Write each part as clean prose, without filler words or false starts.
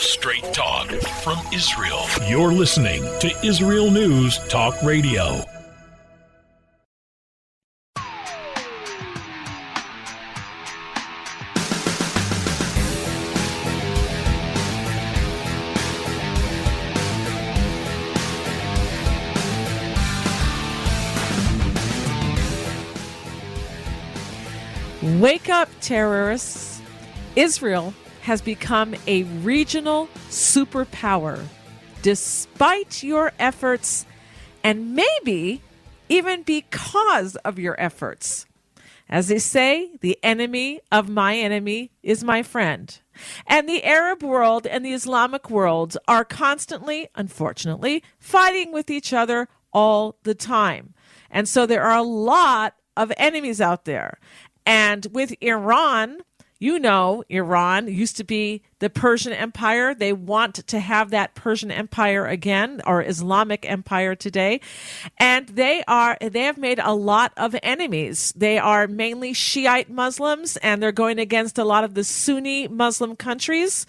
Straight talk from Israel. You're listening to Israel News Talk Radio. Wake up, terrorists. Israel has become a regional superpower despite your efforts and maybe even because of your efforts. As they say, the enemy of my enemy is my friend. And the Arab world and the Islamic world are constantly, unfortunately, fighting with each other all the time. And so there are a lot of enemies out there. And with Iran, you know, Iran used to be the Persian Empire. They want to have that Persian Empire again, or Islamic Empire today. And they have made a lot of enemies. They are mainly Shiite Muslims, and they're going against a lot of the Sunni Muslim countries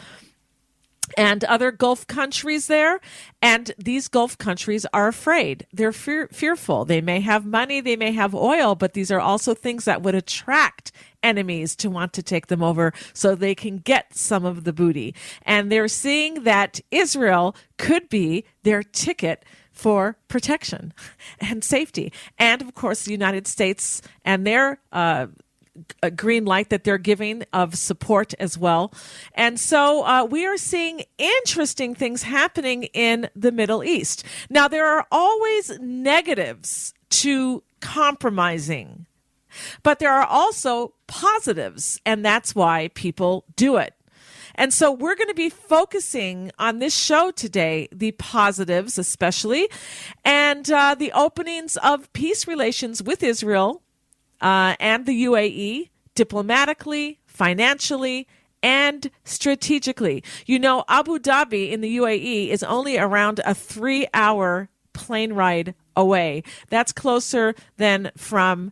and other Gulf countries there. And these Gulf countries are afraid. They're fearful. They may have money, they may have oil, but these are also things that would attract enemies to want to take them over so they can get some of the booty. And they're seeing that Israel could be their ticket for protection and safety. And of course, the United States and their a green light that they're giving of support as well. And so we are seeing interesting things happening in the Middle East. Now, there are always negatives to compromising, but there are also positives, and that's why people do it. And so we're going to be focusing on this show today, the positives especially, and the openings of peace relations with Israel and the UAE, diplomatically, financially, and strategically. You know, Abu Dhabi in the UAE is only around a 3-hour plane ride away. That's closer than from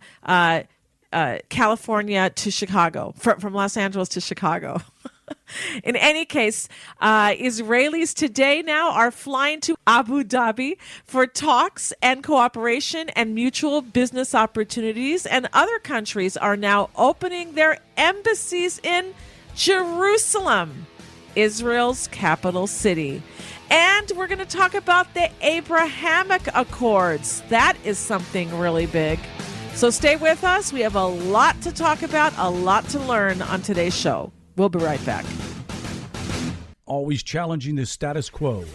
California to Chicago, from Los Angeles to Chicago. In any case, Israelis today now are flying to Abu Dhabi for talks and cooperation and mutual business opportunities, and other countries are now opening their embassies in Jerusalem, Israel's capital city. And we're going to talk about the Abrahamic Accords. That is something really big. So stay with us. We have a lot to talk about, a lot to learn on today's show. We'll be right back. Always challenging the status quo.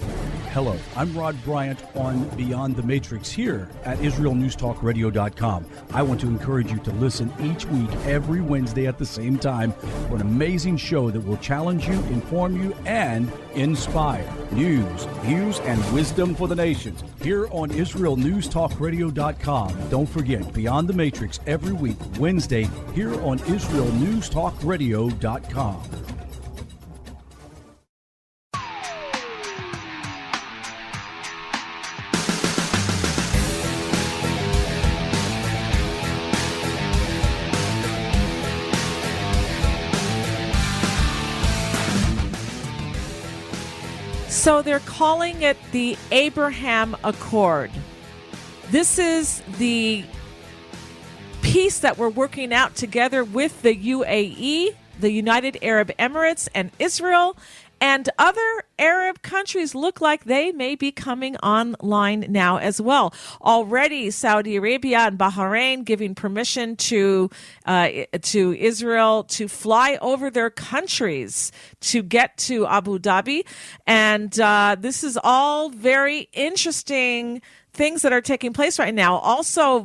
Hello, I'm Rod Bryant on Beyond the Matrix here at IsraelNewsTalkRadio.com. I want to encourage you to listen each week, every Wednesday at the same time, for an amazing show that will challenge you, inform you, and inspire. News, views, and wisdom for the nations here on IsraelNewsTalkRadio.com. Don't forget, Beyond the Matrix every week, Wednesday, here on IsraelNewsTalkRadio.com. So they're calling it the Abraham Accord. This is the peace that we're working out together with the UAE, the United Arab Emirates, and Israel, and other Arab countries look like they may be coming online now as well. Already, Saudi Arabia and Bahrain giving permission to Israel to fly over their countries to get to Abu Dhabi. And this is all very interesting things that are taking place right now. Also,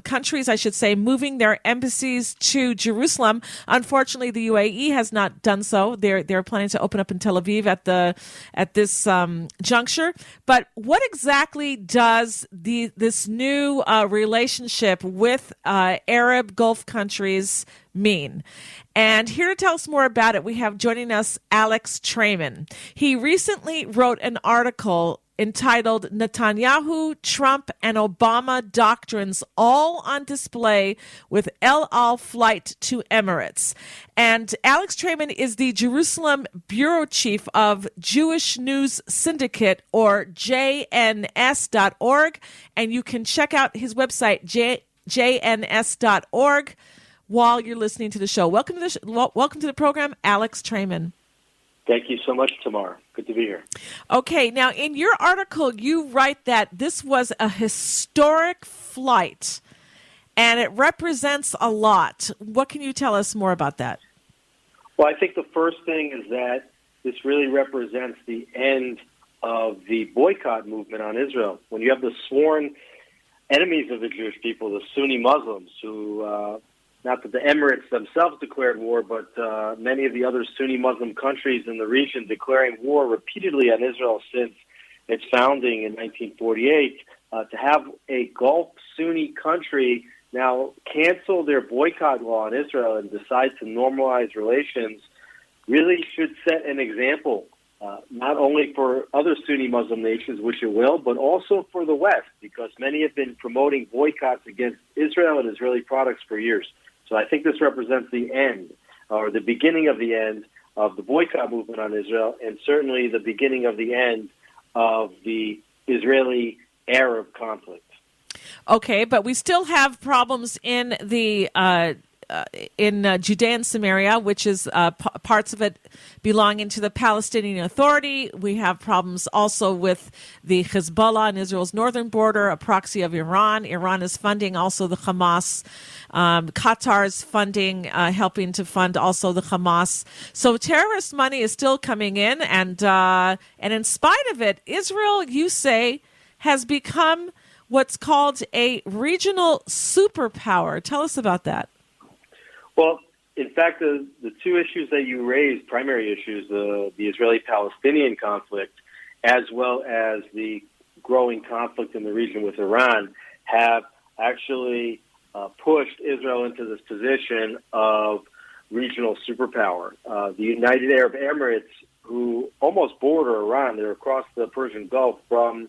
countries, I should say, moving their embassies to Jerusalem. Unfortunately, the UAE has not done so. They're planning to open up in Tel Aviv at this juncture. But what exactly does this new relationship with Arab Gulf countries mean? And here to tell us more about it, we have joining us Alex Trayman. He recently wrote an article entitled Netanyahu, Trump, and Obama Doctrines, all on display with El Al flight to Emirates. And Alex Trayman is the Jerusalem bureau chief of Jewish News Syndicate, or JNS.org. And you can check out his website, jns.org, while you're listening to the show. Welcome to the program, Alex Trayman. Thank you so much, Tamar. Good to be here. Okay, now in your article, you write that this was a historic flight, and it represents a lot. What can you tell us more about that? Well, I think the first thing is that this really represents the end of the boycott movement on Israel. When you have the sworn enemies of the Jewish people, the Sunni Muslims, who not that the Emirates themselves declared war, but many of the other Sunni Muslim countries in the region declaring war repeatedly on Israel since its founding in 1948, to have a Gulf Sunni country now cancel their boycott law on Israel and decide to normalize relations really should set an example, not only for other Sunni Muslim nations, which it will, but also for the West, because many have been promoting boycotts against Israel and Israeli products for years. So I think this represents the end, or the beginning of the end, of the boycott movement on Israel, and certainly the beginning of the end of the Israeli-Arab conflict. Okay, but we still have problems in the Judea and Samaria, which is parts of it belonging to the Palestinian Authority. We have problems also with the Hezbollah on Israel's northern border, a proxy of Iran. Iran is funding also the Hamas. Qatar's funding, helping to fund also the Hamas. So terrorist money is still coming in, and in spite of it, Israel, you say, has become what's called a regional superpower. Tell us about that. Well, in fact, the two issues that you raised, primary issues, the Israeli-Palestinian conflict, as well as the growing conflict in the region with Iran, have actually pushed Israel into this position of regional superpower. The United Arab Emirates, who almost border Iran, they're across the Persian Gulf from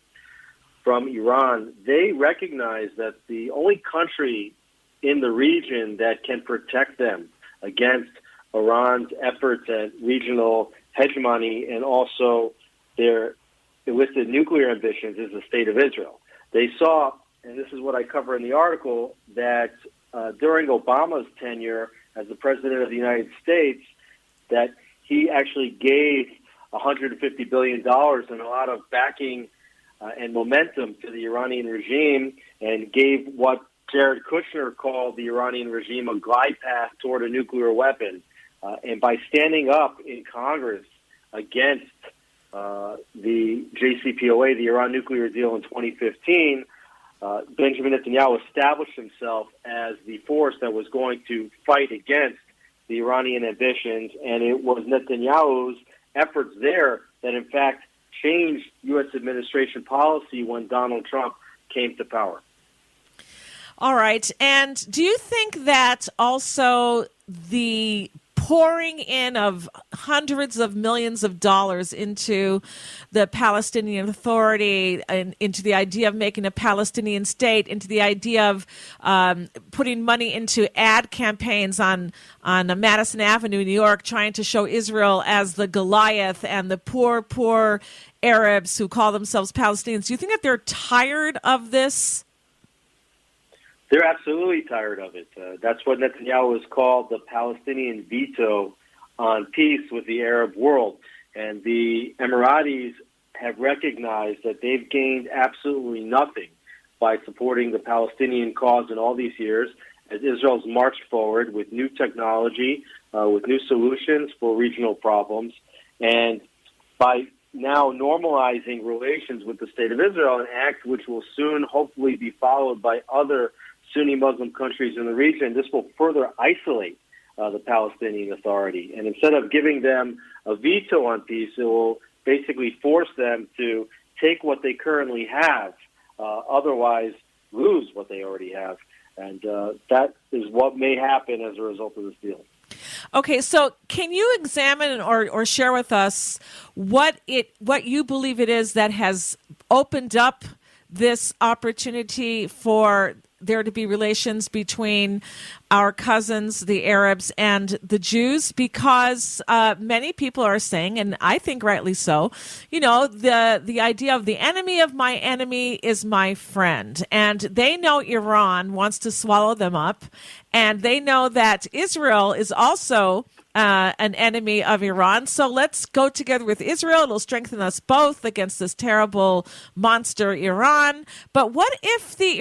Iran, they recognize that the only country in the region that can protect them against Iran's efforts at regional hegemony and also their illicit nuclear ambitions is the State of Israel. They saw, and this is what I cover in the article, that during Obama's tenure as the President of the United States, that he actually gave $150 billion and a lot of backing and momentum to the Iranian regime, and gave what Jared Kushner called the Iranian regime a glide path toward a nuclear weapon. And by standing up in Congress against the JCPOA, the Iran nuclear deal in 2015, Benjamin Netanyahu established himself as the force that was going to fight against the Iranian ambitions, and it was Netanyahu's efforts there that, in fact, changed U.S. administration policy when Donald Trump came to power. All right. And do you think that also the pouring in of hundreds of millions of dollars into the Palestinian Authority and into the idea of making a Palestinian state, into the idea of putting money into ad campaigns on Madison Avenue, New York, trying to show Israel as the Goliath and the poor Arabs who call themselves Palestinians, do you think that they're tired of this? They're absolutely tired of it. That's what Netanyahu has called the Palestinian veto on peace with the Arab world. And the Emiratis have recognized that they've gained absolutely nothing by supporting the Palestinian cause in all these years, as Israel's marched forward with new technology, with new solutions for regional problems, and by now normalizing relations with the State of Israel, an act which will soon hopefully be followed by other Sunni Muslim countries in the region. This will further isolate the Palestinian Authority. And instead of giving them a veto on peace, it will basically force them to take what they currently have, otherwise lose what they already have. And that is what may happen as a result of this deal. Okay, so can you examine or share with us what you believe it is that has opened up this opportunity for there to be relations between our cousins, the Arabs, and the Jews, because many people are saying, and I think rightly so, the idea of the enemy of my enemy is my friend. And they know Iran wants to swallow them up, and they know that Israel is also an enemy of Iran. So let's go together with Israel. It'll strengthen us both against this terrible monster Iran. But what if the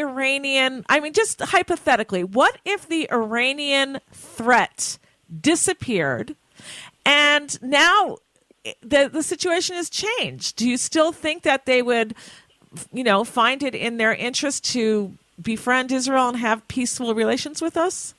just hypothetically, what if the Iranian threat disappeared and now the situation has changed? Do you still think that they would, find it in their interest to befriend Israel and have peaceful relations with us?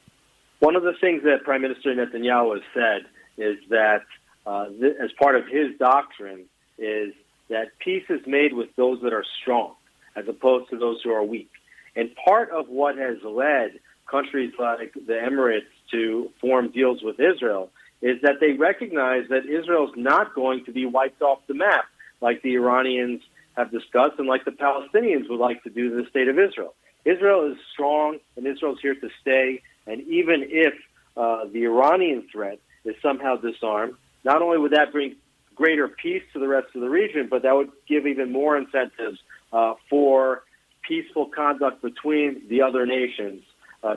One of the things that Prime Minister Netanyahu has said is that, as part of his doctrine, is that peace is made with those that are strong, as opposed to those who are weak. And part of what has led countries like the Emirates to form deals with Israel is that they recognize that Israel is not going to be wiped off the map, like the Iranians have discussed and like the Palestinians would like to do to the state of Israel. Israel is strong, and Israel is here to stay. And even if the Iranian threat is somehow disarmed, not only would that bring greater peace to the rest of the region, but that would give even more incentives for peaceful conduct between the other nations. I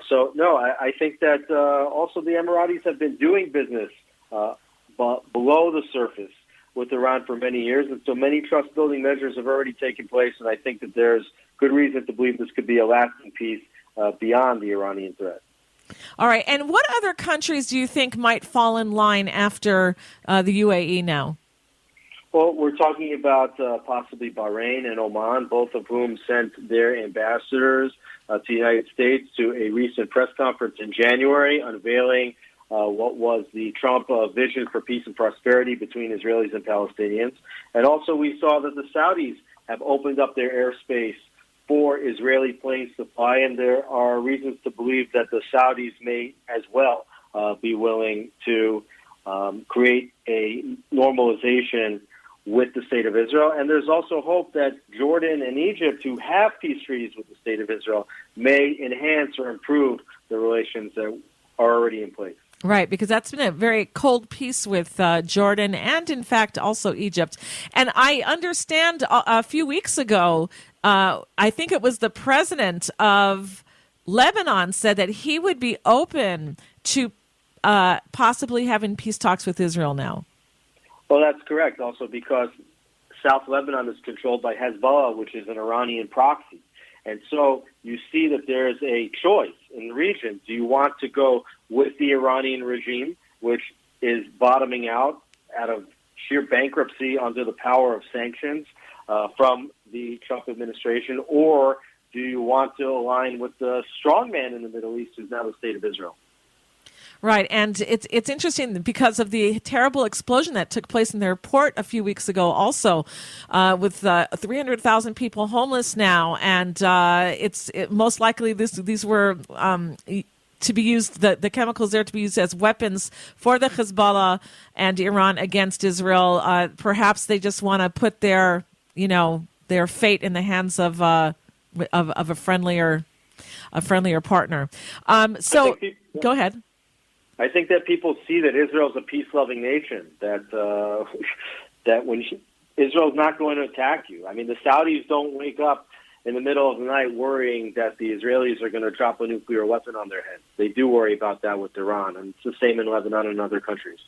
think that also the Emiratis have been doing business below the surface with Iran for many years, and so many trust-building measures have already taken place, and I think that there's good reason to believe this could be a lasting peace beyond the Iranian threat. All right. And what other countries do you think might fall in line after the UAE now? Well, we're talking about possibly Bahrain and Oman, both of whom sent their ambassadors to the United States to a recent press conference in January, unveiling what was the Trump vision for peace and prosperity between Israelis and Palestinians. And also we saw that the Saudis have opened up their airspace for Israeli planes to fly, and there are reasons to believe that the Saudis may as well be willing to create a normalization with the state of Israel. And there's also hope that Jordan and Egypt, who have peace treaties with the state of Israel, may enhance or improve the relations that are already in place. Right, because that's been a very cold peace with Jordan and, in fact, also Egypt. And I understand a few weeks ago, I think it was the president of Lebanon said that he would be open to possibly having peace talks with Israel now. Well, that's correct, also because South Lebanon is controlled by Hezbollah, which is an Iranian proxy. And so you see that there is a choice in the region. Do you want to go with the Iranian regime, which is bottoming out of sheer bankruptcy under the power of sanctions from the Trump administration, or do you want to align with the strongman in the Middle East, who's now the state of Israel? Right, and it's interesting because of the terrible explosion that took place in the airport a few weeks ago also, with 300,000 people homeless now, and most likely these were to be used, the chemicals there to be used as weapons for the Hezbollah and Iran against Israel. Perhaps they just want to put their fate in the hands of a friendlier partner. Go ahead. I think that people see that Israel is a peace-loving nation, that when Israel's not going to attack you. I mean, the Saudis don't wake up in the middle of the night worrying that the Israelis are going to drop a nuclear weapon on their heads. They do worry about that with Iran, and it's the same in Lebanon and other countries.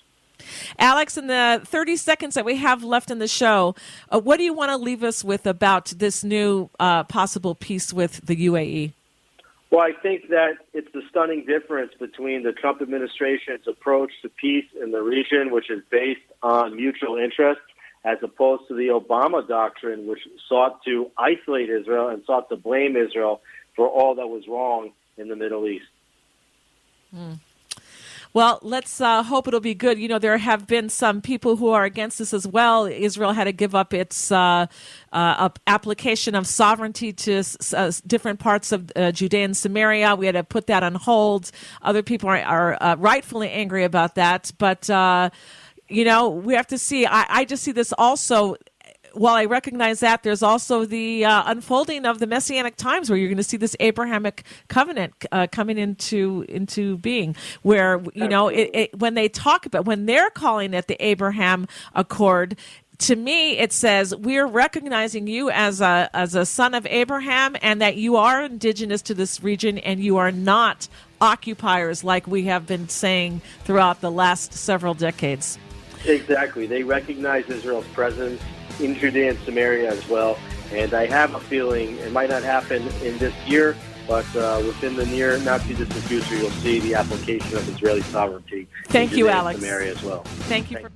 Alex, in the 30 seconds that we have left in the show, what do you want to leave us with about this new possible peace with the UAE? Well, I think that it's the stunning difference between the Trump administration's approach to peace in the region, which is based on mutual interest, as opposed to the Obama doctrine, which sought to isolate Israel and sought to blame Israel for all that was wrong in the Middle East. Well, let's hope it'll be good. There have been some people who are against this as well. Israel had to give up its application of sovereignty to different parts of Judea and Samaria. We had to put that on hold. Other people are rightfully angry about that. But, we have to see. I just see this also while I recognize that, there's also the unfolding of the Messianic times, where you're going to see this Abrahamic covenant coming into being, where when they talk about, when they're calling it the Abraham Accord. To me, it says we're recognizing you as a son of Abraham, and that you are indigenous to this region, and you are not occupiers like we have been saying throughout the last several decades. Exactly. They recognize Israel's presence in Judea and Samaria as well. And I have a feeling it might not happen in this year, but within the near, not too distant future, you'll see the application of Israeli sovereignty Thank in you, Judea Alex. and Samaria as well. Thank you.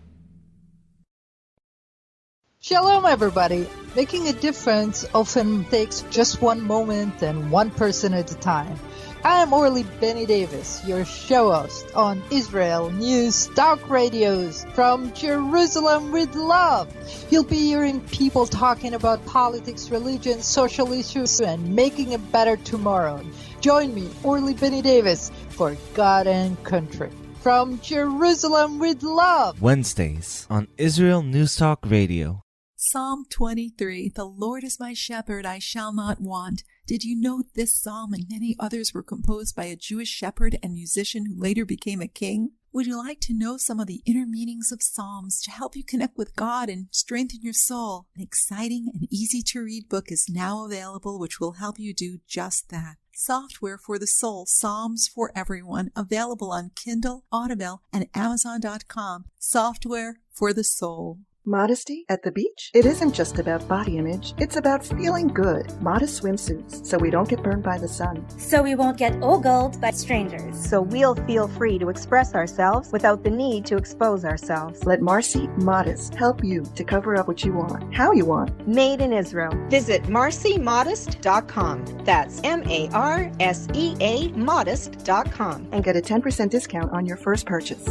Shalom, everybody. Making a difference often takes just one moment and one person at a time. I am Orly Benny Davis, your show host on Israel News Talk Radios from Jerusalem with love. You'll be hearing people talking about politics, religion, social issues, and making a better tomorrow. Join me, Orly Benny Davis, for God and Country. From Jerusalem with love. Wednesdays on Israel News Talk Radio. Psalm 23, the Lord is my shepherd, I shall not want. Did you know this psalm and many others were composed by a Jewish shepherd and musician who later became a king? Would you like to know some of the inner meanings of psalms to help you connect with God and strengthen your soul? An exciting and easy-to-read book is now available which will help you do just that. Software for the Soul, Psalms for Everyone, available on Kindle, Audible, and Amazon.com. Software for the Soul. Modesty at the beach? It isn't just about body image. It's about feeling good. Modest swimsuits, so we don't get burned by the sun. So we won't get ogled by strangers. So we'll feel free to express ourselves without the need to expose ourselves. Let Marcy Modest help you to cover up what you want, how you want. Made in Israel. Visit marcymodest.com. That's MARSEA modest.com. And get a 10% discount on your first purchase.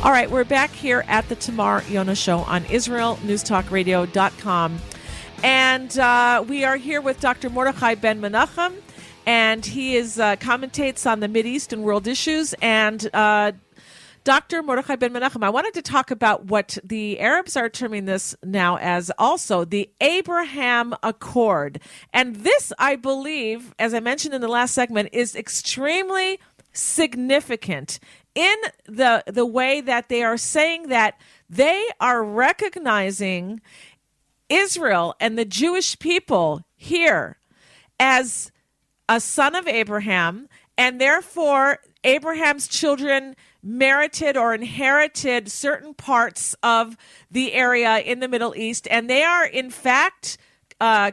All right, we're back here at the Tamar Yonah Show on IsraelNewsTalkRadio.com. And we are here with Dr. Mordechai Ben-Menachem, and he commentates on the Mideast and world issues. And Dr. Mordechai Ben-Menachem, I wanted to talk about what the Arabs are terming this now as also the Abraham Accord. And this, I believe, as I mentioned in the last segment, is extremely significant in the way that they are saying that they are recognizing Israel and the Jewish people here as a son of Abraham, and therefore Abraham's children merited or inherited certain parts of the area in the Middle East, and they are in fact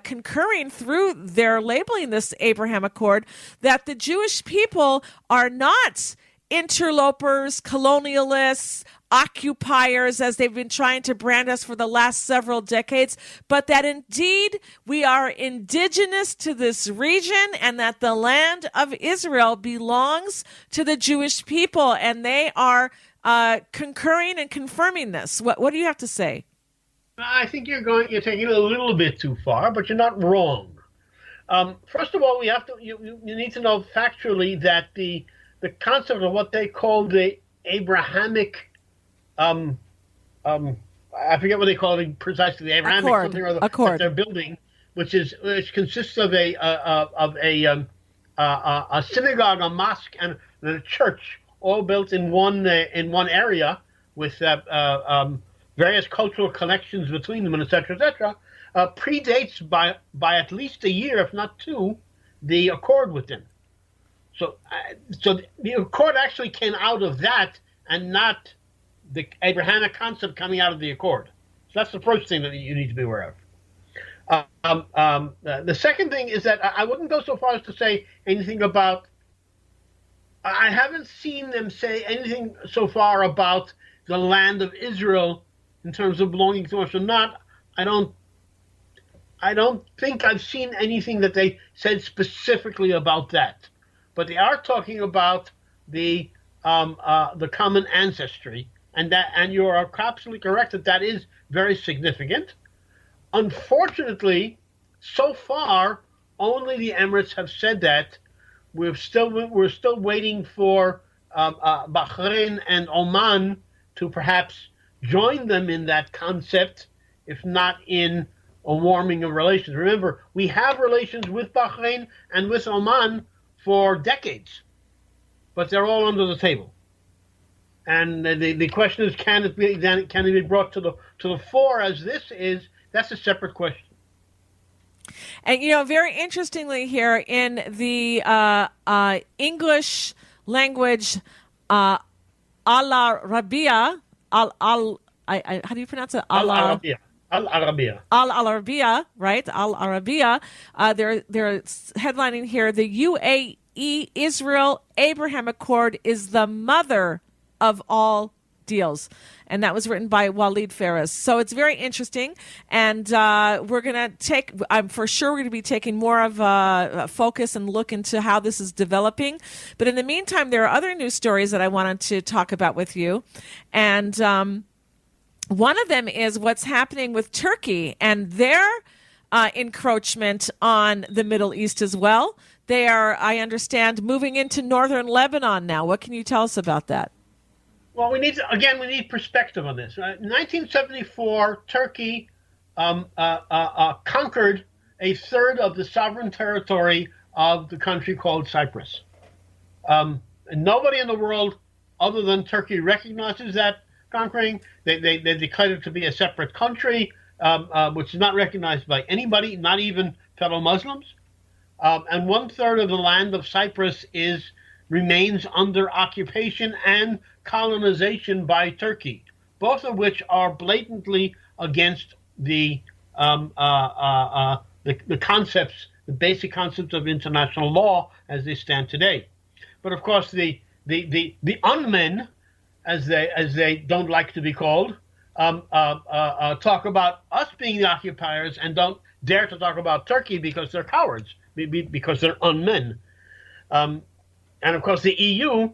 concurring through their labeling this Abraham Accord that the Jewish people are not interlopers, colonialists, occupiers, as they've been trying to brand us for the last several decades, but that indeed we are indigenous to this region and that the land of Israel belongs to the Jewish people, and they are concurring and confirming this. What do you have to say? I think you're taking it a little bit too far, but you're not wrong. First of all, you need to know factually that the concept of what they call the Abrahamic, I forget what they call it precisely, the Abrahamic Accord. something or other Accord. that they're building, which consists of a synagogue, a mosque, and a church, all built in one area with various cultural connections between them, and et cetera, predates by at least a year, if not two, the accord with them. So the accord actually came out of that, and not the Abrahamic concept coming out of the accord. So that's the first thing that you need to be aware of. The second thing is that I wouldn't go so far as to say anything about. I haven't seen them say anything so far about the land of Israel in terms of belonging to us or not. I don't think I've seen anything that they said specifically about that. But they are talking about the common ancestry, and you are absolutely correct that is very significant. Unfortunately, so far, only the Emirates have said that. We're still waiting for Bahrain and Oman to perhaps join them in that concept, if not in a warming of relations. Remember, we have relations with Bahrain and with Oman for decades, but they're all under the table. And the question is, can it be brought to the fore as this is? That's a separate question. And, very interestingly here in the English language, Al-Arabiya, how do you pronounce it? Al-Arabiya. Al-Arabiya. Al-Arabiya, right? Al-Arabiya. They're headlining here, the UAE Israel Abraham Accord is the mother of all deals. And that was written by Walid Ferris. So it's very interesting. And we're going to I'm for sure we're going to be taking more of a focus and look into how this is developing. But in the meantime, there are other news stories that I wanted to talk about with you. And one of them is what's happening with Turkey and their encroachment on the Middle East as well. They are, I understand, moving into northern Lebanon now. What can you tell us about that? Well, we need perspective on this. In 1974, Turkey conquered a third of the sovereign territory of the country called Cyprus. And nobody in the world other than Turkey recognizes that conquering. They declared it to be a separate country, which is not recognized by anybody, not even fellow Muslims. And 1/3 of the land of Cyprus remains under occupation and colonization by Turkey, both of which are blatantly against the concepts, the basic concepts of international law as they stand today. But of course, the unmen, as they don't like to be called, talk about us being the occupiers and don't dare to talk about Turkey because they're cowards, because they're unmen. And of course, the EU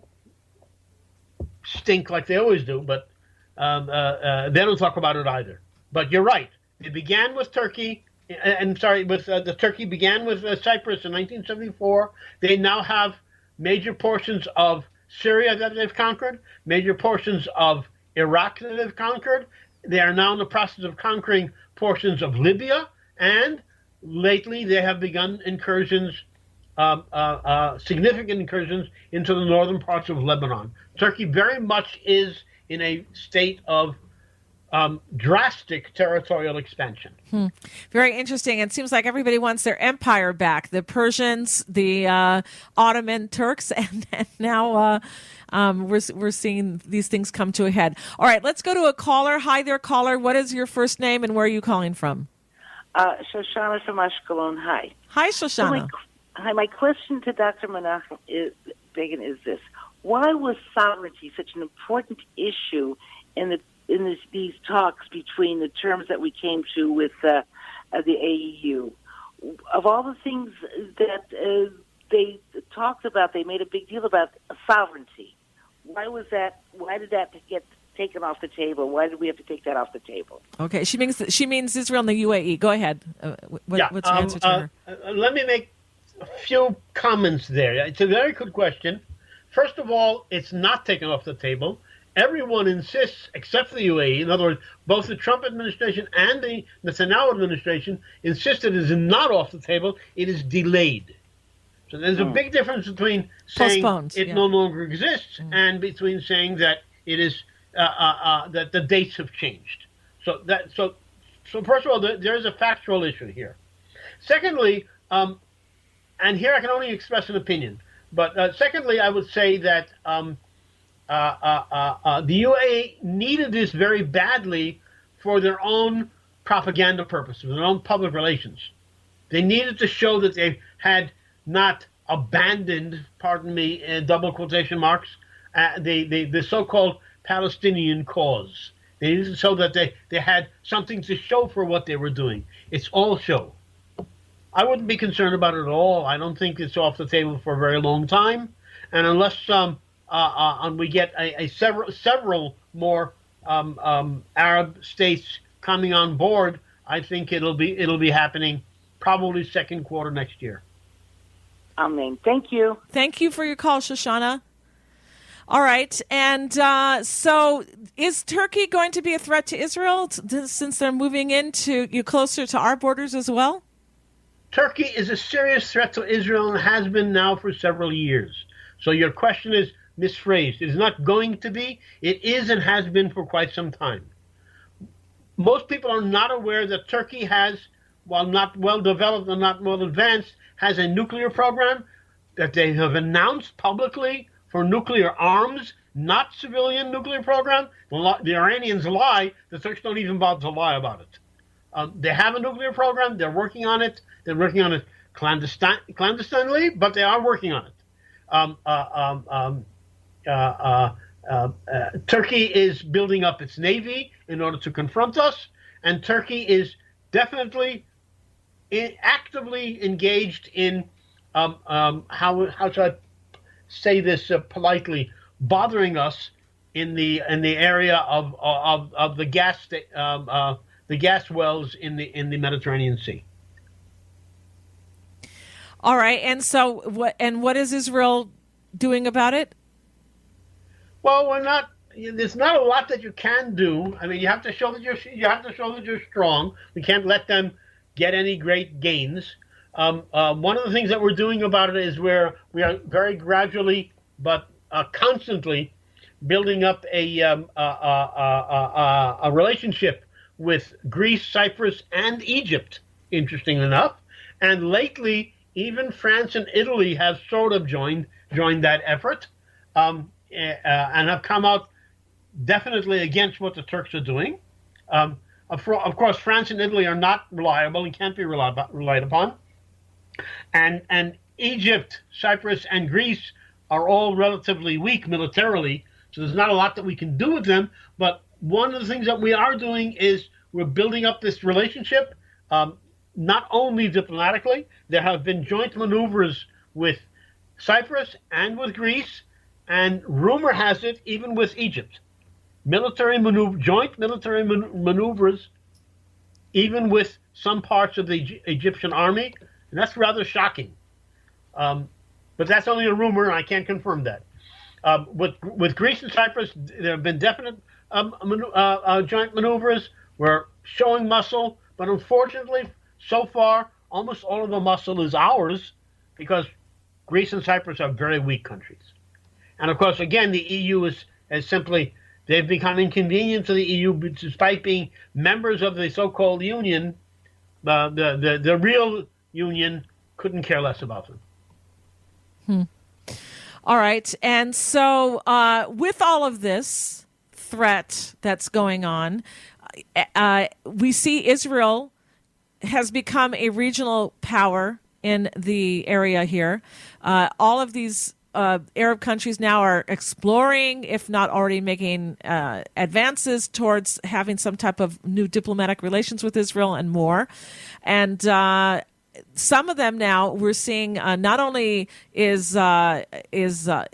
stink like they always do, but they don't talk about it either. But you're right; it began with Turkey. The Turkey began with Cyprus in 1974. They now have major portions of Syria that they've conquered, major portions of Iraq that they've conquered. They are now in the process of conquering portions of Libya, and lately they have begun incursions. Significant incursions into the northern parts of Lebanon. Turkey very much is in a state of drastic territorial expansion. Very interesting. It seems like everybody wants their empire back. The Persians, the Ottoman Turks, and now we're seeing these things come to a head. All right, let's go to a caller. Hi there, caller. What is your first name and where are you calling from? Shoshana from Ashkelon. Hi. Hi, Shoshana. Hi, my question to Dr. Menachem Begin is this: why was sovereignty such an important issue in these talks between the terms that we came to with the AEU? Of all the things that they talked about, they made a big deal about sovereignty. Why was that? Why did that get taken off the table? Why did we have to take that off the table? Okay, she means Israel and the UAE. Go ahead. What's your answer to her? Let me make a few comments there. It's a very good question. First of all, it's not taken off the table. Everyone insists, except for the UAE, in other words, both the Trump administration and the Netanyahu administration insist it is not off the table, it is delayed. So there's a big difference between saying no longer exists and between saying that it is that the dates have changed. So first of all, there is a factual issue here. Secondly, and here I can only express an opinion. But secondly, I would say that the UAE needed this very badly for their own propaganda purposes, their own public relations. They needed to show that they had not abandoned, pardon me, double quotation marks, the so-called Palestinian cause. They needed to show that they had something to show for what they were doing. It's all show. I wouldn't be concerned about it at all. I don't think it's off the table for a very long time. And unless we get several more Arab states coming on board, I think it'll be happening probably second quarter next year. Amen. Thank you. Thank you for your call, Shoshana. All right. And so is Turkey going to be a threat to Israel since they're moving closer to our borders as well? Turkey is a serious threat to Israel and has been now for several years. So your question is misphrased. It is not going to be. It is and has been for quite some time. Most people are not aware that Turkey has, while not well developed and not well advanced, has a nuclear program that they have announced publicly for nuclear arms, not civilian nuclear program. The Iranians lie. The Turks don't even bother to lie about it. They have a nuclear program. They're working on it. They're working on it clandestinely, but they are working on it. Turkey is building up its navy in order to confront us, and Turkey is definitely actively engaged in how should I say this politely, bothering us in the area of the gas wells in the Mediterranean Sea. All right, and so what is Israel doing about it? Well, there's not a lot that you can do. I mean, you have to show that you're strong. We can't let them get any great gains. One of the things that we're doing about it is we are very gradually but constantly building up a relationship with Greece, Cyprus, and Egypt, interesting enough. And lately, even France and Italy have sort of joined that effort and have come out definitely against what the Turks are doing. Of course, France and Italy are not reliable and can't be relied upon. And Egypt, Cyprus, and Greece are all relatively weak militarily, so there's not a lot that we can do with them. But one of the things that we are doing is we're building up this relationship, not only diplomatically. There have been joint maneuvers with Cyprus and with Greece, and rumor has it, even with Egypt. Joint military maneuvers, even with some parts of the Egyptian army, and that's rather shocking. But that's only a rumor, and I can't confirm that. With Greece and Cyprus, there have been definite joint maneuvers. We're showing muscle, but unfortunately, so far, almost all of the muscle is ours because Greece and Cyprus are very weak countries. And of course, again, the EU they've become inconvenient to the EU despite being members of the so-called union. The real union couldn't care less about them. All right. And so with all of this threat that's going on, we see Israel has become a regional power in the area here. All of these Arab countries now are exploring, if not already making advances towards having some type of new diplomatic relations with Israel and more. And some of them now we're seeing not only has the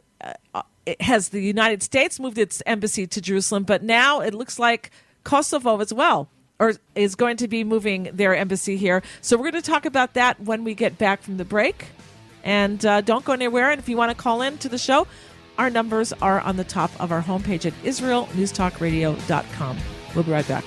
United States moved its embassy to Jerusalem, but now it looks like Kosovo as well, or is going to be moving their embassy here. So we're going to talk about that when we get back from the break. And don't go anywhere. And if you want to call in to the show, our numbers are on the top of our homepage at israelnewstalkradio.com. We'll be right back.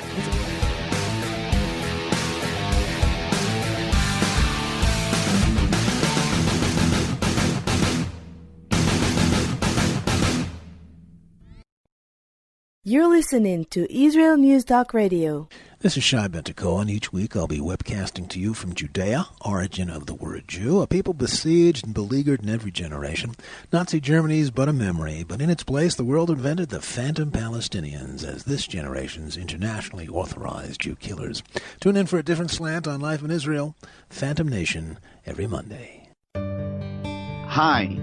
You're listening to Israel News Talk Radio. This is Shai Bentako, and each week I'll be webcasting to you from Judea, origin of the word Jew, a people besieged and beleaguered in every generation. Nazi Germany is but a memory, but in its place the world invented the phantom Palestinians as this generation's internationally authorized Jew killers. Tune in for a different slant on life in Israel, Phantom Nation, every Monday. Hi,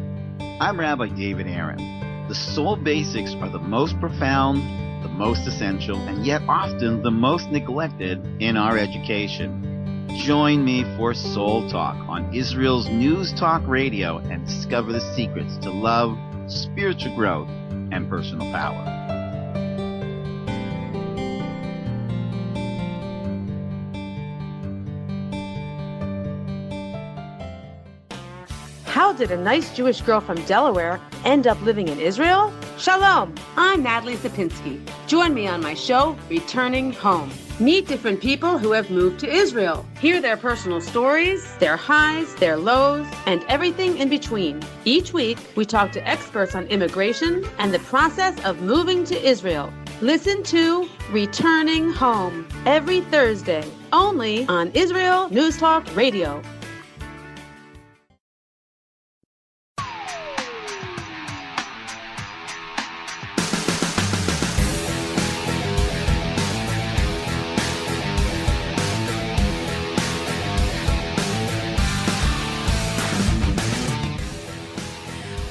I'm Rabbi David Aaron. The soul basics are the most profound, the most essential, and yet often the most neglected in our education. Join me for Soul Talk on Israel's News Talk Radio and discover the secrets to love, spiritual growth, and personal power. How did a nice Jewish girl from Delaware end up living in Israel? Shalom, I'm Natalie Sapinski. Join me on my show, Returning Home. Meet different people who have moved to Israel. Hear their personal stories, their highs, their lows, and everything in between. Each week, we talk to experts on immigration and the process of moving to Israel. Listen to Returning Home every Thursday, only on Israel News Talk Radio.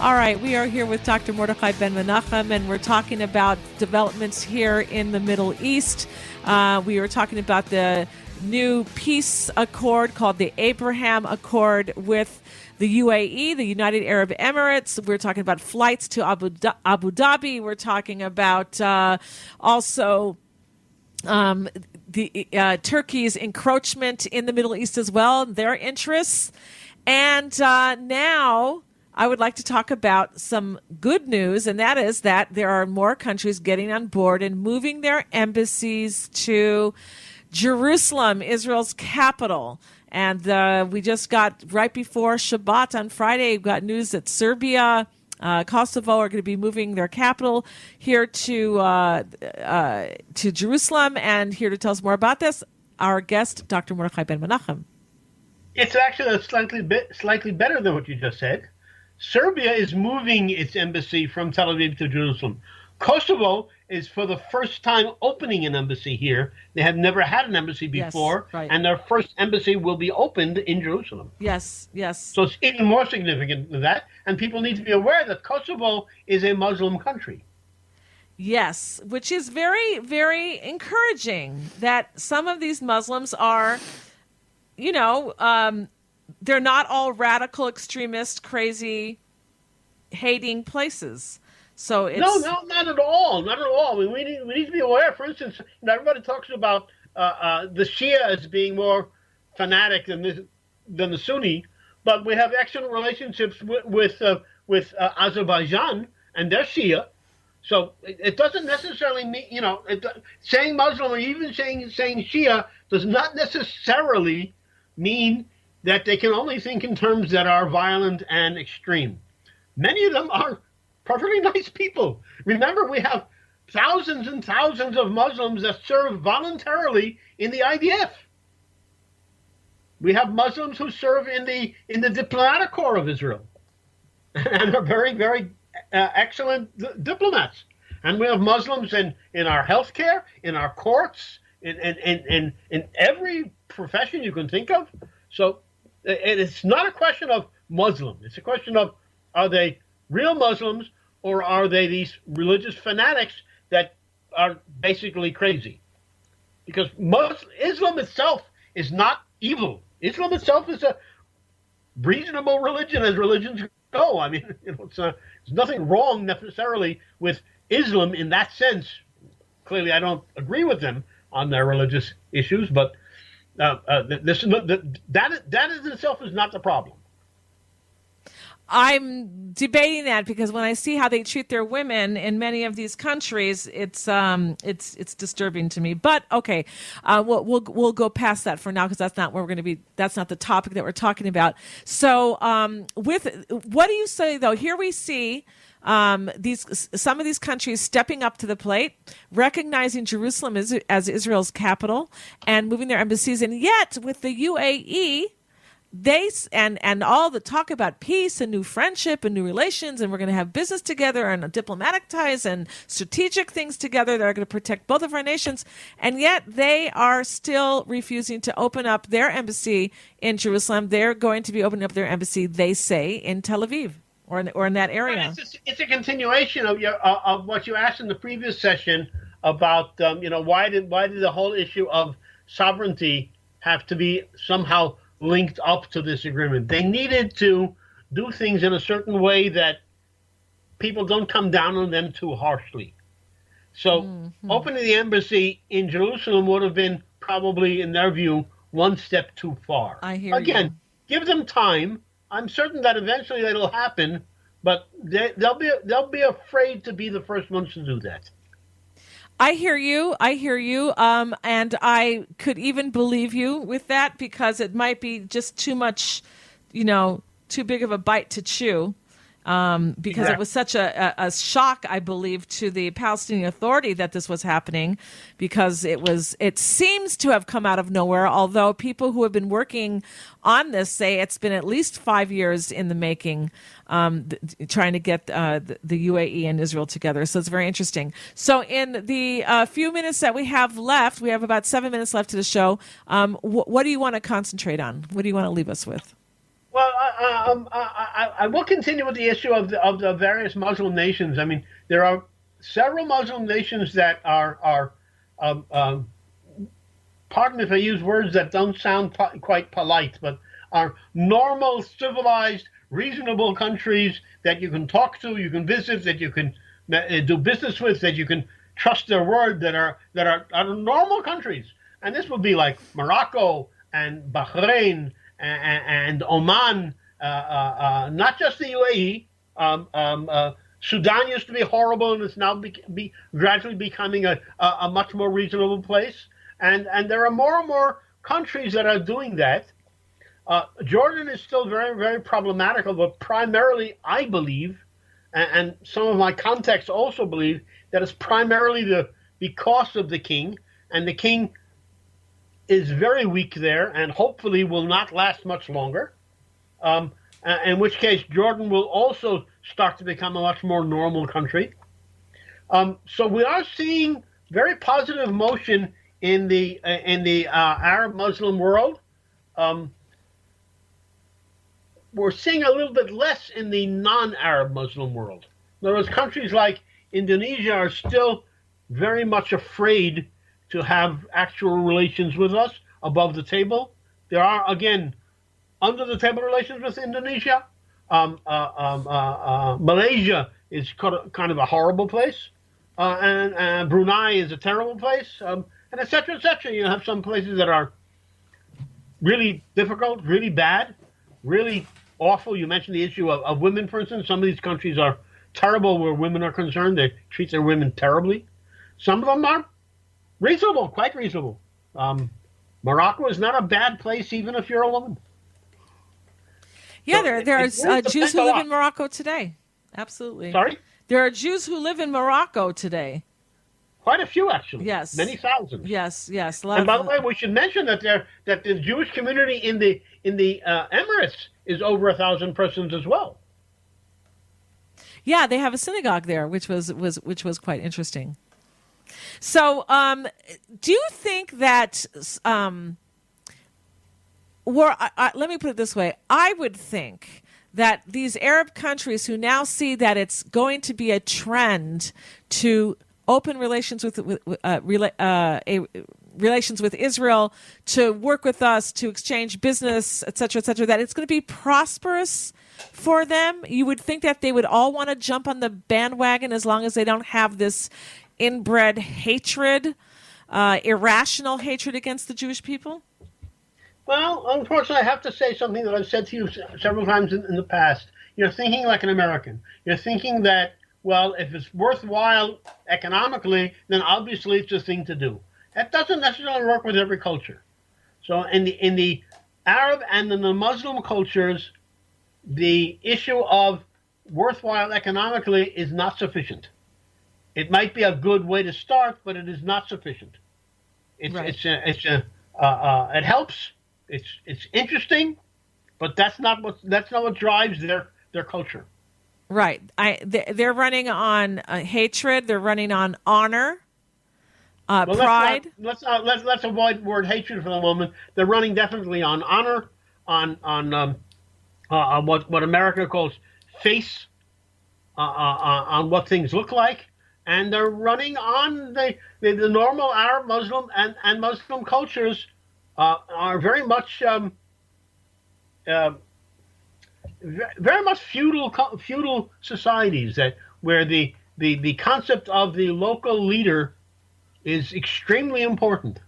All right, we are here with Dr. Mordechai Ben-Menachem, and we're talking about developments here in the Middle East. We were talking about the new peace accord called the Abraham Accord with the UAE, the United Arab Emirates. We're talking about flights to Abu Dhabi. We're talking about also Turkey's encroachment in the Middle East as well, their interests. And now I would like to talk about some good news, and that is that there are more countries getting on board and moving their embassies to Jerusalem, Israel's capital. And we just got, right before Shabbat on Friday, we got news that Serbia, Kosovo are going to be moving their capital here to Jerusalem. And here to tell us more about this, our guest, Dr. Mordechai Ben-Menachem. It's actually slightly better than what you just said. Serbia is moving its embassy from Tel Aviv to Jerusalem. Kosovo is for the first time opening an embassy here. They have never had an embassy before, yes, right. And their first embassy will be opened in Jerusalem. Yes, yes. So it's even more significant than that, and people need to be aware that Kosovo is a Muslim country. Yes, which is very, very encouraging that some of these Muslims are, they're not all radical, extremist, crazy, hating places. So it's no, not at all, not at all. I mean, we need to be aware. For instance, everybody talks about the Shia as being more fanatic than the Sunni, but we have excellent relationships with Azerbaijan, and they're Shia. So it doesn't necessarily mean, saying Muslim or even saying Shia does not necessarily mean that they can only think in terms that are violent and extreme. Many of them are perfectly nice people. Remember, we have thousands and thousands of Muslims that serve voluntarily in the IDF. We have Muslims who serve in the diplomatic corps of Israel and are very, very excellent diplomats. And we have Muslims in our healthcare, in our courts, in every profession you can think of. So it's not a question of Muslim. It's a question of, are they real Muslims or are they these religious fanatics that are basically crazy? Because Islam itself is not evil. Islam itself is a reasonable religion as religions go. I mean, there's nothing wrong necessarily with Islam in that sense. Clearly, I don't agree with them on their religious issues, but that in itself is not the problem. I'm debating that because when I see how they treat their women in many of these countries, it's disturbing to me. But okay, we'll go past that for now because that's not where we're going to be. That's not the topic that we're talking about. So, what do you say though? Here we see some of these countries stepping up to the plate, recognizing Jerusalem as Israel's capital, and moving their embassies, and yet with the UAE. And all the talk about peace and new friendship and new relations, and we're going to have business together and diplomatic ties and strategic things together that are going to protect both of our nations, and yet they are still refusing to open up their embassy in Jerusalem. They're going to be opening up their embassy, they say, in Tel Aviv or in that area. It's a continuation of what you asked in the previous session about why did the whole issue of sovereignty have to be somehow linked up to this agreement. They needed to do things in a certain way that people don't come down on them too harshly. So opening the embassy in Jerusalem would have been probably, in their view, one step too far. I hear Again, you. Give them time. I'm certain that eventually it'll happen, but they'll be afraid to be the first ones to do that. I hear you. And I could even believe you with that, because it might be just too much, too big of a bite to chew. Because it was such a shock, I believe, to the Palestinian Authority that this was happening, because it seems to have come out of nowhere, although people who have been working on this say it's been at least 5 years in the making, trying to get the UAE and Israel together. So it's very interesting. So in the few minutes that we have left, we have about 7 minutes left to the show. What do you want to concentrate on? What do you want to leave us with? Well, I will continue with the issue of the various Muslim nations. I mean, there are several Muslim nations that are pardon if I use words that don't sound quite polite, but are normal, civilized, reasonable countries that you can talk to, you can visit, that you can do business with, that you can trust their word, that are normal countries. And this would be like Morocco and Bahrain and Oman, not just the UAE. Sudan used to be horrible, and it's now gradually becoming a much more reasonable place. And there are more and more countries that are doing that. Jordan is still very, very problematical, but primarily I believe, and some of my contacts also believe, that it's primarily because of the king, and the king is very weak there and hopefully will not last much longer, in which case Jordan will also start to become a much more normal country. So we are seeing very positive motion in the Arab Muslim world. We're seeing a little bit less in the non-Arab Muslim world. In other words, countries like Indonesia are still very much afraid to have actual relations with us above the table. There are, again, under the table relations with Indonesia. Malaysia is kind of a horrible place. And Brunei is a terrible place. And et cetera, et cetera. You have some places that are really difficult, really bad, really awful. You mentioned the issue of women, for instance. Some of these countries are terrible where women are concerned. They treat their women terribly. Some of them are reasonable, quite reasonable. Morocco is not a bad place, even if you're a woman. Yeah, there are Jews who live in Morocco today. Absolutely. Sorry? There are Jews who live in Morocco today. Quite a few, actually. Yes. Many thousands. Yes. And by the way, we should mention that the Jewish community in the Emirates is over 1,000 persons as well. Yeah, they have a synagogue there, which was quite interesting. So, do you think that? Let me put it this way: I would think that these Arab countries who now see that it's going to be a trend to open relations with relations with Israel, to work with us, to exchange business, et cetera, that it's going to be prosperous for them. You would think that they would all want to jump on the bandwagon as long as they don't have this inbred hatred, irrational hatred against the Jewish people? Well, unfortunately, I have to say something that I've said to you several times in the past. You're thinking like an American. You're thinking that, well, if it's worthwhile economically, then obviously it's a thing to do. That doesn't necessarily work with every culture. So in the Arab and in the Muslim cultures, the issue of worthwhile economically is not sufficient. It might be a good way to start, but it is not sufficient. It helps. It's interesting, but that's not what drives their culture. Right. They're running on hatred. They're running on honor, pride. Let's avoid the word hatred for the moment. They're running definitely on honor, on what America calls face, on what things look like, and they're running on the normal Arab, Muslim, and Muslim cultures are very much feudal societies where the concept of the local leader is extremely important.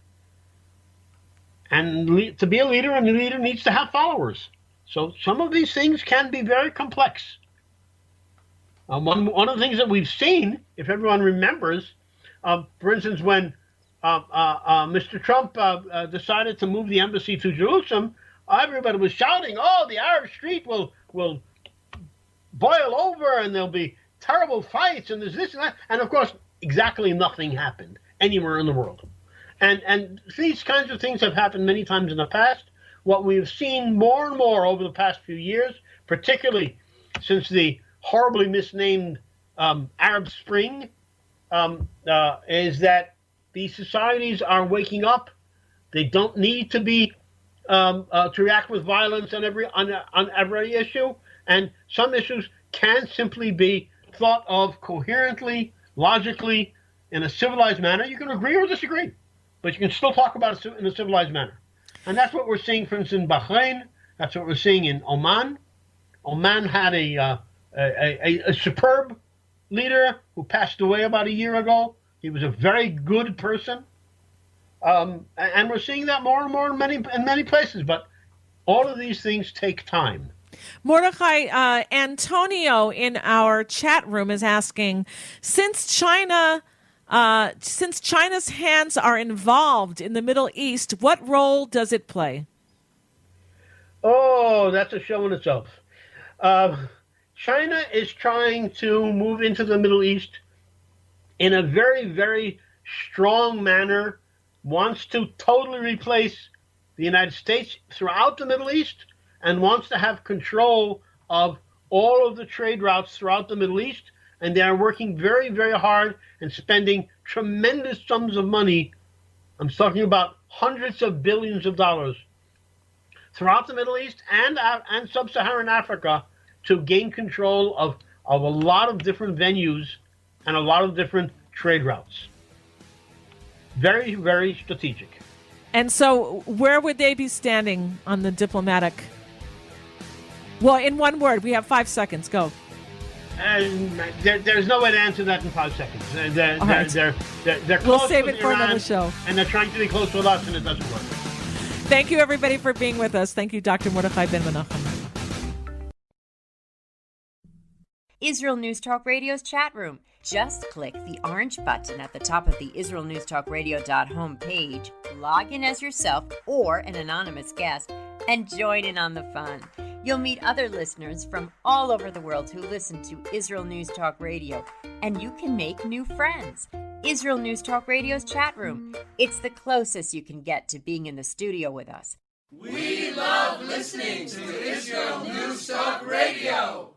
And to be a leader needs to have followers. So some of these things can be very complex. One of the things that we've seen, if everyone remembers, for instance, when Mr. Trump decided to move the embassy to Jerusalem, everybody was shouting, "Oh, the Arab street will boil over, and there'll be terrible fights, and there's this and that." And of course, exactly nothing happened anywhere in the world. And these kinds of things have happened many times in the past. What we've seen more and more over the past few years, particularly since the horribly misnamed Arab Spring, is that these societies are waking up. They don't need to be to react with violence on every issue, and some issues can simply be thought of coherently, logically, in a civilized manner. You can agree or disagree, but you can still talk about it in a civilized manner. And that's what we're seeing, for instance, in Bahrain. That's what we're seeing in Oman. Oman had a superb leader who passed away about a year ago. He was a very good person. And we're seeing that more and more in many places. But all of these things take time. Mordechai, Antonio in our chat room is asking, since China's hands are involved in the Middle East, what role does it play? Oh, that's a show in itself. China is trying to move into the Middle East in a very, very strong manner, wants to totally replace the United States throughout the Middle East, and wants to have control of all of the trade routes throughout the Middle East. And they are working very, very hard and spending tremendous sums of money. I'm talking about hundreds of billions of dollars throughout the Middle East and sub-Saharan Africa to gain control of a lot of different venues and a lot of different trade routes. Very, very strategic. And so where would they be standing on the diplomatic? Well, in one word, we have 5 seconds. Go. And there's no way to answer that in 5 seconds. They're close. We'll save it for Iran, another show. And they're trying to be close with us, and it doesn't work. Thank you, everybody, for being with us. Thank you, Dr. Mordechai Ben-Menachem. Israel News Talk Radio's chat room. Just click the orange button at the top of the IsraelNewsTalkRadio.home page, log in as yourself or an anonymous guest, and join in on the fun. You'll meet other listeners from all over the world who listen to Israel News Talk Radio, and you can make new friends. Israel News Talk Radio's chat room. It's the closest you can get to being in the studio with us. We love listening to Israel News Talk Radio.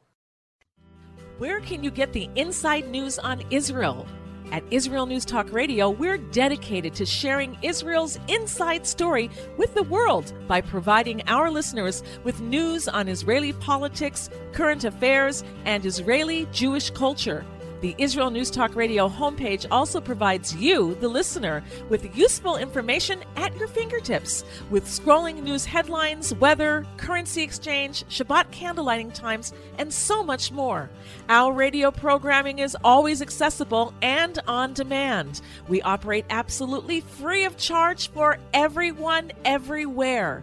Where can you get the inside news on Israel? At Israel News Talk Radio, we're dedicated to sharing Israel's inside story with the world by providing our listeners with news on Israeli politics, current affairs, and Israeli Jewish culture. The Israel News Talk Radio homepage also provides you, the listener, with useful information at your fingertips, with scrolling news headlines, weather, currency exchange, Shabbat candlelighting times, and so much more. Our radio programming is always accessible and on demand. We operate absolutely free of charge for everyone, everywhere.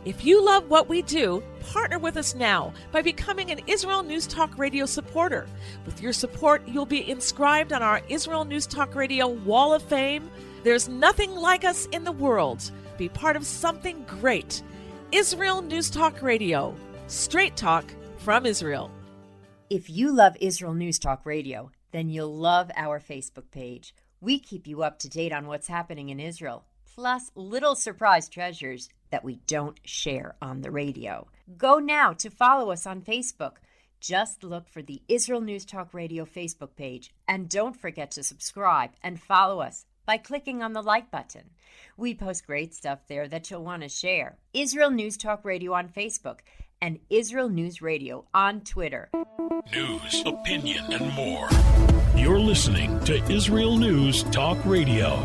If you love what we do, partner with us now by becoming an Israel News Talk Radio supporter. With your support, you'll be inscribed on our Israel News Talk Radio Wall of Fame. There's nothing like us in the world. Be part of something great. Israel News Talk Radio. Straight talk from Israel. If you love Israel News Talk Radio, then you'll love our Facebook page. We keep you up to date on what's happening in Israel, plus little surprise treasures that we don't share on the radio. Go now to follow us on Facebook. Just look for the Israel News Talk Radio Facebook page, and don't forget to subscribe and follow us by clicking on the like button. We post great stuff there that you'll want to share. Israel News Talk Radio on Facebook and Israel News Radio on Twitter. News, opinion, and more. You're listening to Israel News Talk Radio.